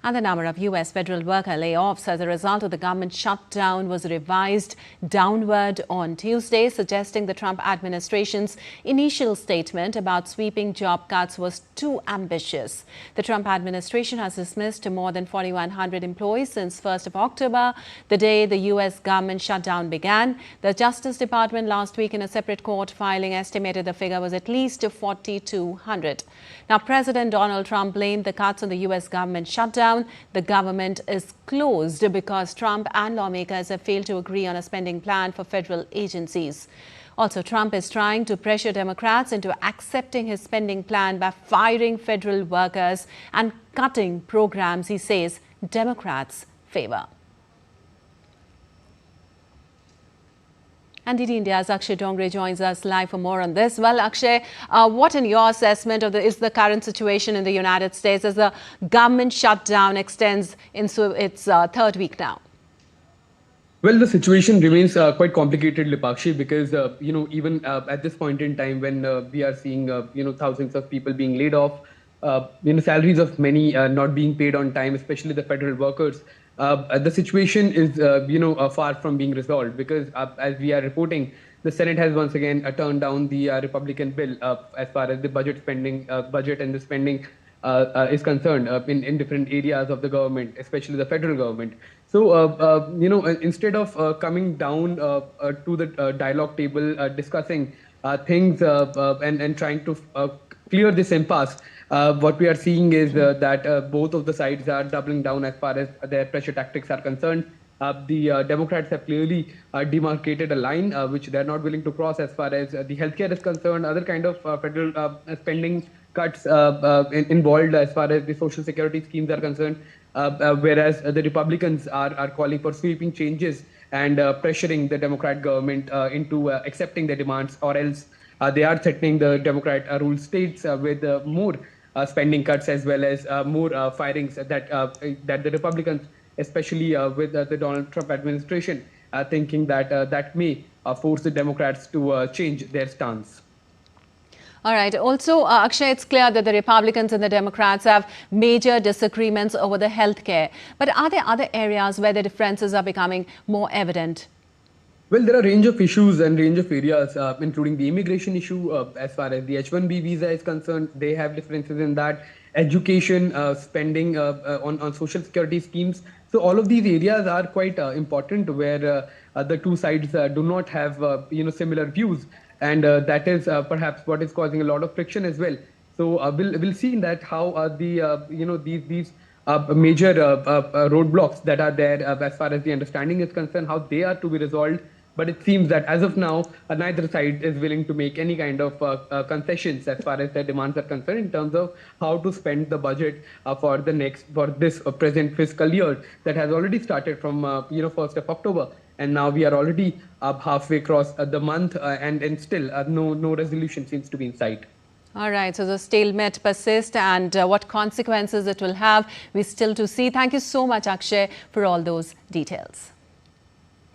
And the number of U.S. federal worker layoffs as a result of the government shutdown was revised downward on Tuesday, suggesting the Trump administration's initial statement about sweeping job cuts was too ambitious. The Trump administration has dismissed more than 4,100 employees since 1st of October, the day the U.S. government shutdown began. The Justice Department last week in a separate court filing estimated the figure was at least 4,200. Now, President Donald Trump blamed the cuts on the U.S. government shutdown. The government is closed because Trump and lawmakers have failed to agree on a spending plan for federal agencies. Also, Trump is trying to pressure Democrats into accepting his spending plan by firing federal workers and cutting programs he says Democrats favor. And DD India's Akshay Dongre joins us live for more on this. Well, Akshay, what in your assessment of is the current situation in the United States as the government shutdown extends into its third week now? Well, the situation remains quite complicated, Lipakshi, because, even at this point in time when we are seeing, thousands of people being laid off, salaries of many not being paid on time, especially the federal workers, the situation is, far from being resolved because, as we are reporting, the Senate has once again turned down the Republican bill as far as the budget and the spending is concerned in different areas of the government, especially the federal government. So, instead of coming down to the dialogue table, discussing things and trying to clear this impasse, what we are seeing is that both of the sides are doubling down as far as their pressure tactics are concerned. The Democrats have clearly demarcated a line which they're not willing to cross as far as the healthcare is concerned, other kind of federal spending cuts involved as far as the social security schemes are concerned, whereas the Republicans are calling for sweeping changes and pressuring the Democrat government into accepting their demands, or else they are threatening the Democrat-ruled states with more spending cuts as well as more firings that the Republicans, especially with the Donald Trump administration, are thinking that that may force the Democrats to change their stance. All right. Also, Akshay, it's clear that the Republicans and the Democrats have major disagreements over the health care. But are there other areas where the differences are becoming more evident? Well, there are a range of issues and range of areas, including the immigration issue. As far as the H-1B visa is concerned, they have differences in that. Education, spending on social security schemes. So all of these areas are quite important, where the two sides do not have similar views, and that is perhaps what is causing a lot of friction as well. So we'll see in that how these major roadblocks that are there as far as the understanding is concerned, how they are to be resolved. But it seems that as of now, neither side is willing to make any kind of concessions as far as their demands are concerned in terms of how to spend the budget for this present fiscal year that has already started from 1st of October, and now we are already halfway across the month, and still no resolution seems to be in sight. All right, so the stalemate persists, and what consequences it will have, we still to see. Thank you so much, Akshay, for all those details.